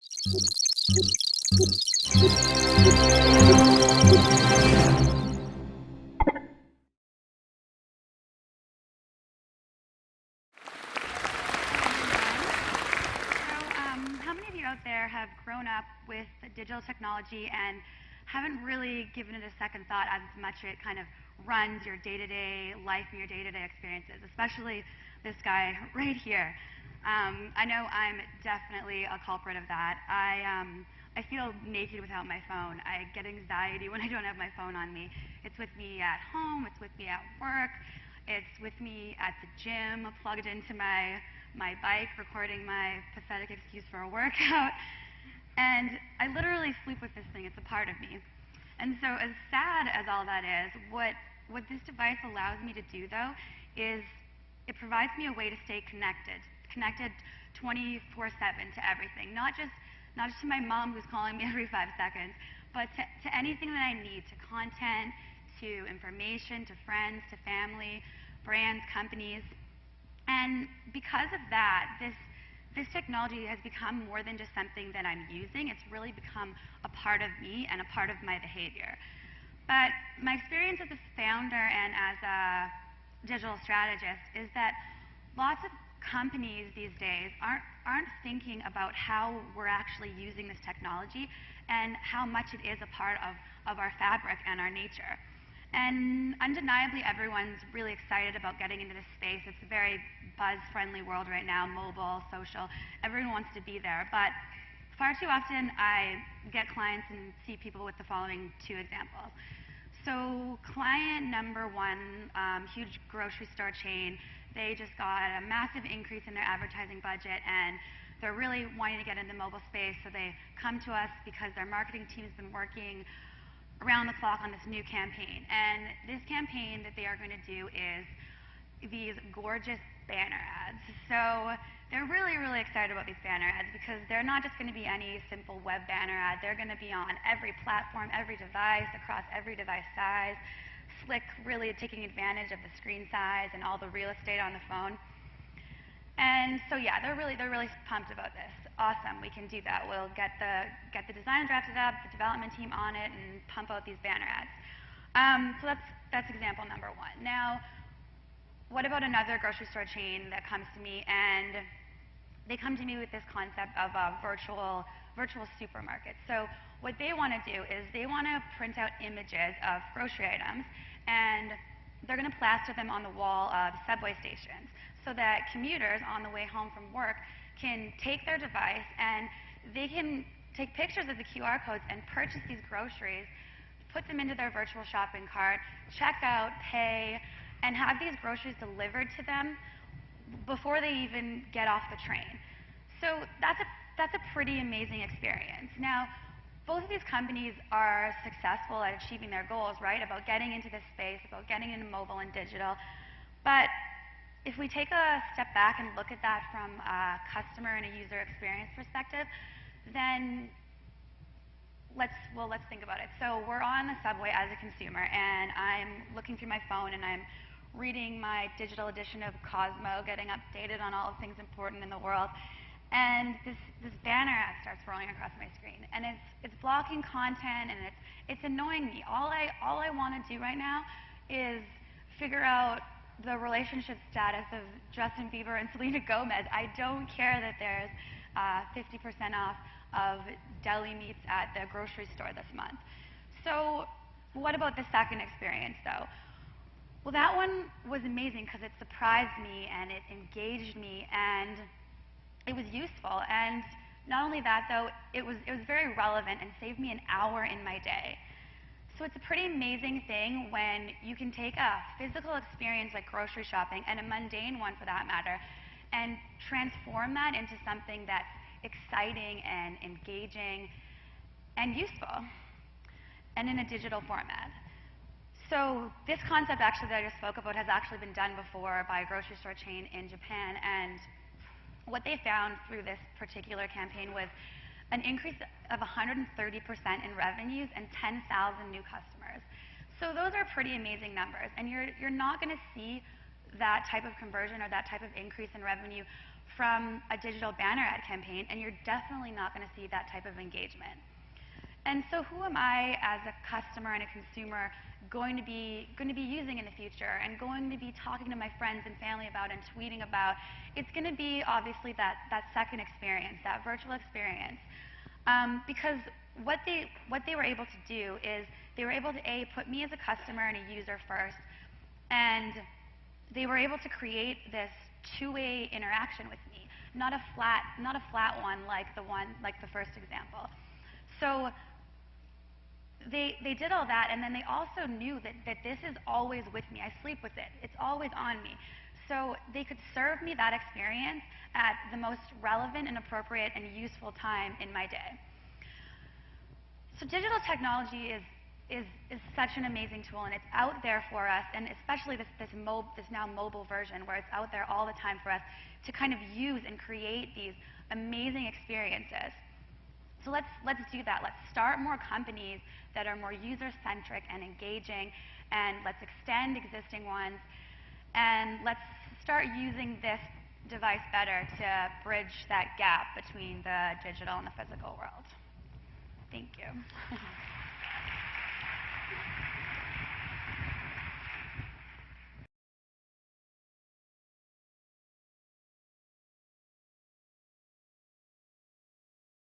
How many of you out there have grown up with digital technology and haven't really given it a second thought as much as it kind of runs your day-to-day life and your day-to-day experiences, especially this guy right here. I know I'm definitely a culprit of that. I feel naked without my phone. I get anxiety when I don't have my phone on me. It's with me at home, it's with me at work, it's with me at the gym, plugged into my bike, recording my pathetic excuse for a workout. And I literally sleep with this thing. It's a part of me. And so as sad as all that is, what this device allows me to do, though, is it provides me a way to stay connected 24/7 to everything. Not just to my mom who's calling me every 5 seconds, but to anything that I need, to content, to information, to friends, to family, brands, companies. And because of that, this technology has become more than just something that I'm using. It's really become a part of me and a part of my behavior. But my experience as a founder and as a digital strategist is that lots of companies these days aren't thinking about how we're actually using this technology and how much it is a part of our fabric and our nature. And undeniably, everyone's really excited about getting into this space. It's a very buzz-friendly world right now, mobile, social. Everyone wants to be there. But far too often, I get clients and see people with the following 2 examples. So client number 1, huge grocery store chain, they just got a massive increase in their advertising budget, and they're really wanting to get in the mobile space, so they come to us because their marketing team's been working around the clock on this new campaign. And this campaign that they are going to do is these gorgeous banner ads. So they're really, really excited about these banner ads because they're not just going to be any simple web banner ad. They're going to be on every platform, every device, across every device size. Slick, really taking advantage of the screen size and all the real estate on the phone. And so yeah, they're really pumped about this. Awesome, we can do that. We'll get the design drafted up, the development team on it, and pump out these banner ads. So that's example number 1. Now, what about another grocery store chain that comes to me, and they come to me with this concept of a virtual supermarket. So what they want to do is they want to print out images of grocery items, and they're going to plaster them on the wall of subway stations so that commuters on the way home from work can take their device and they can take pictures of the QR codes and purchase these groceries, put them into their virtual shopping cart, check out, pay, and have these groceries delivered to them before they even get off the train. So that's a pretty amazing experience. Now, both of these companies are successful at achieving their goals, right? About getting into this space, about getting into mobile and digital. But if we take a step back and look at that from a customer and a user experience perspective, then let's think about it. So we're on the subway as a consumer, and I'm looking through my phone, and I'm reading my digital edition of Cosmo, getting updated on all the things important in the world. And this banner ad starts rolling across my screen, and it's blocking content, and it's annoying me. All I want to do right now is figure out the relationship status of Justin Bieber and Selena Gomez. I don't care that there's 50% off of deli meats at the grocery store this month. So what about the second experience, though? Well, that one was amazing because it surprised me and it engaged me and it was useful. And not only that, though, it was very relevant and saved me an hour in my day. So it's a pretty amazing thing when you can take a physical experience like grocery shopping, and a mundane one for that matter, and transform that into something that's exciting and engaging and useful, and in a digital format. So this concept actually that I just spoke about has actually been done before by a grocery store chain in Japan, and what they found through this particular campaign was an increase of 130% in revenues and 10,000 new customers. So those are pretty amazing numbers, and you're not going to see that type of conversion or that type of increase in revenue from a digital banner ad campaign, and you're definitely not going to see that type of engagement. And so who am I as a customer and a consumer going to be using in the future and going to be talking to my friends and family about and tweeting about? It's going to be obviously that second experience, that virtual experience. Because what they were able to do is they were able to put me as a customer and a user first, and they were able to create this two-way interaction with me, not a flat one like the first example. So they did all that, and then they also knew that this is always with me. I sleep with it. It's always on me. So they could serve me that experience at the most relevant and appropriate and useful time in my day. So digital technology is such an amazing tool, and it's out there for us, and especially this now mobile version where it's out there all the time for us to kind of use and create these amazing experiences. So let's do that. Let's start more companies that are more user-centric and engaging, and let's extend existing ones, and let's start using this device better to bridge that gap between the digital and the physical world. Thank you.